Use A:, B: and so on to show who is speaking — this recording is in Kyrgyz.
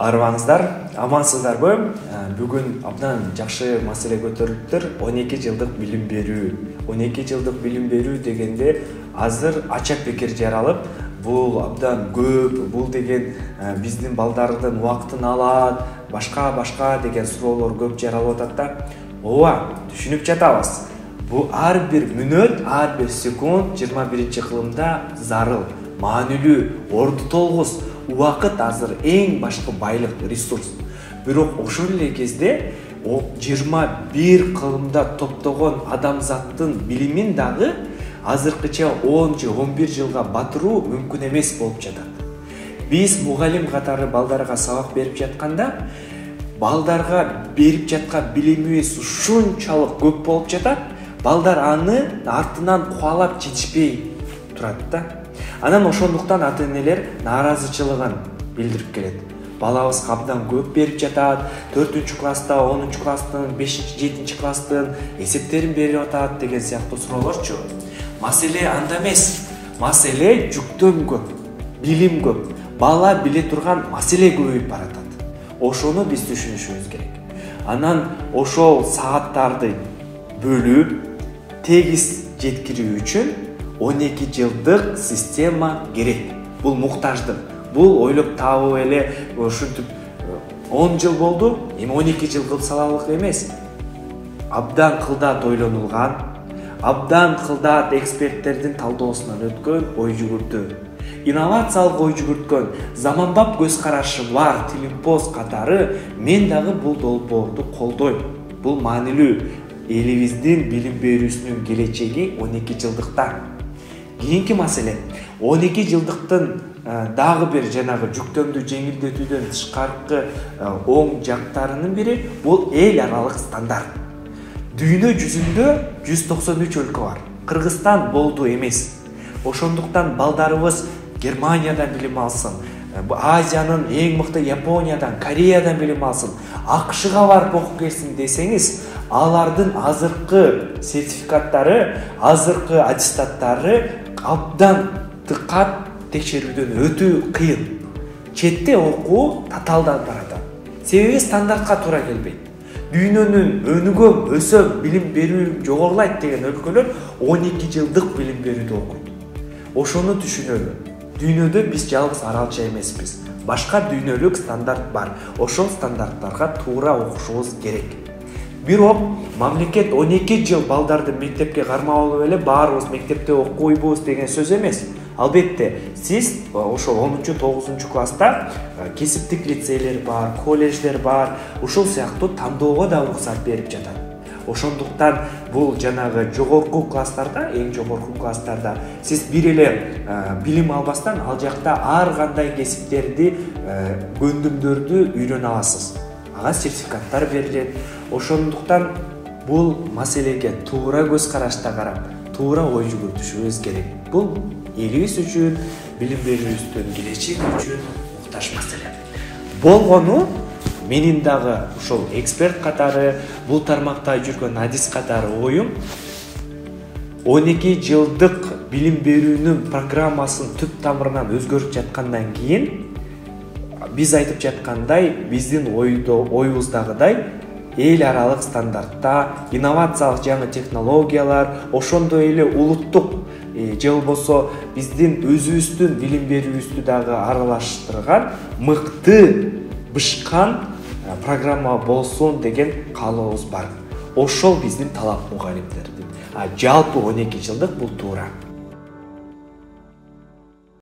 A: Арыбаңыздар, амансыздарбы? Бүгүн абдан жакшы маселе көтөрүлүптүр. 12 жылдык билим берүү. 12 жылдык билим берүү дегенде азыр ача пикир жаралып, бул абдан көп, бул деген биздин балдардын убактын алат, башка деген суроолор көп жаралып атат да. Ооба, түшүнүп жатабыз. Бул ар бир мүнөт, ар бир секунд 21-кылымда зарыл, маанилүү, орду толгус. Убакыт азыр эң башкы байлык, ресурс. Бирок ошол эле кезде 21 кылымда топтогон адамзаттын билимин дагы азыркыча 10 же 11 жылга батыруу мүмкүн эмес болуп жатат. Биз мугалим катары балдарга сабак берип жатканда, балдарга берип жаткан билимибиз ушунчалык көп болуп жатат, балдар аны артынан кубалап жетишпей турат да. Анан ошондуктан ата-энелер нааразычылыгын билдирип келет. Балабыз абдан көп берип жатат, 4-класста, 10-класстын, 5-7 класстын эсептерин берип атат деген сыяктуу суроолорчу. Маселе анда эмес. Маселе жүктөм көп, билим көп. Бала биле турган маселе көбөйүп баратат. Ошону биз түшүнүшүбүз керек. Анан ошол сааттарды бөлүп, тегиз жеткирүү үчүн 12 жылдык система керек. Бул муктаждык. Бул ойлоп табып эле ушинтип 10 жыл болду, эми 12 жыл кылсалык эмес. Абдан кылдат ойлонулган, абдан кылдат эксперттердин талдоосунан өткөн ой жүгүртүү. Инновациялык ой жүгүрткөн, заманбап көз карашы бар Тилимпоз катары мен дагы бул долбоорду колдойм. Бул маанилүү. Элибиздин билим берүүсүнүн келечеги 12 жылдыкта. Кийинки маселе 12 жылдыктын дагы бир жанагы жүктөмдү жеңилдетүүдөн тышкаркы оң жактарынын бири бул эл аралык стандарт. Дүйнө жүзүндө 193 өлкө бар. Кыргызстан болду эмес. Ошондуктан балдарыбыз Германиядан билим алсын, Азиянын эң мыкты Япониядан, Кореядан билим алсын, АКШга барып окуп келсин десеңиз, алардын азыркы сертификаттары, азыркы аттестаттары абдан дыккат текшерүүдөн өтүү кыйын. Четте окуу татаалданып баратат. Себеби стандартка туура келбейт. Дүйнөнүн өнүгөм, өсөм, билим берүү жогорулайт деген өлкөлөр 12 жылдык билим берүүдө окуйт. Ошону түшүнөлү. Дүйнөдө биз жалгыз аралча эмеспиз. Башка дүйнөлүк стандарт бар. Ошол стандарттарга туура окушубуз керек. Бирок мамлекет 12 жыл балдарды мектепке кармап алып эле баарыбыз мектепте окуйбуз деген сөз эмес. Албетте, сиз ошол 10-9 класста кесиптик лицейлер бар, колледждер бар, ушул сыяктуу тандоого да уруксат берип жатат. Ошондуктан бул жанагы жогорку класстарда, эң жогорку класстарда сиз бир эле билим албастан ал жакта ар кандай кесиптерди, көндүмдөрдү үйрөнө аласыз. Ага сертификаттар берилет. Ошондуктан бул маселеге туура көз карашта карап, туура ой жүгүртүшүбүз керек. Бул элибиз үчүн, билим берүүбүздүн келечеги үчүн муктаж маселе. Болгону менин дагы ошол эксперт катары, бул тармакта жүргөн адис катары оюм 12 жылдык билим берүүнүн программасын түп тамырынан өзгөртүп жаткандан кийин биз айтып жаткандай, биздин оюбуздагыдай эл аралык стандартта, инновациялык жаңы технологиялар, ошондой эле улуттук же болбосо биздин өзүбүздүн билим берүүбүздү дагы аралаштырган мыкты бышкан программа болсун деген каалообуз бар. Ошол биздин талап мугалимдердин. Жалпы 12 жылдык бул туура.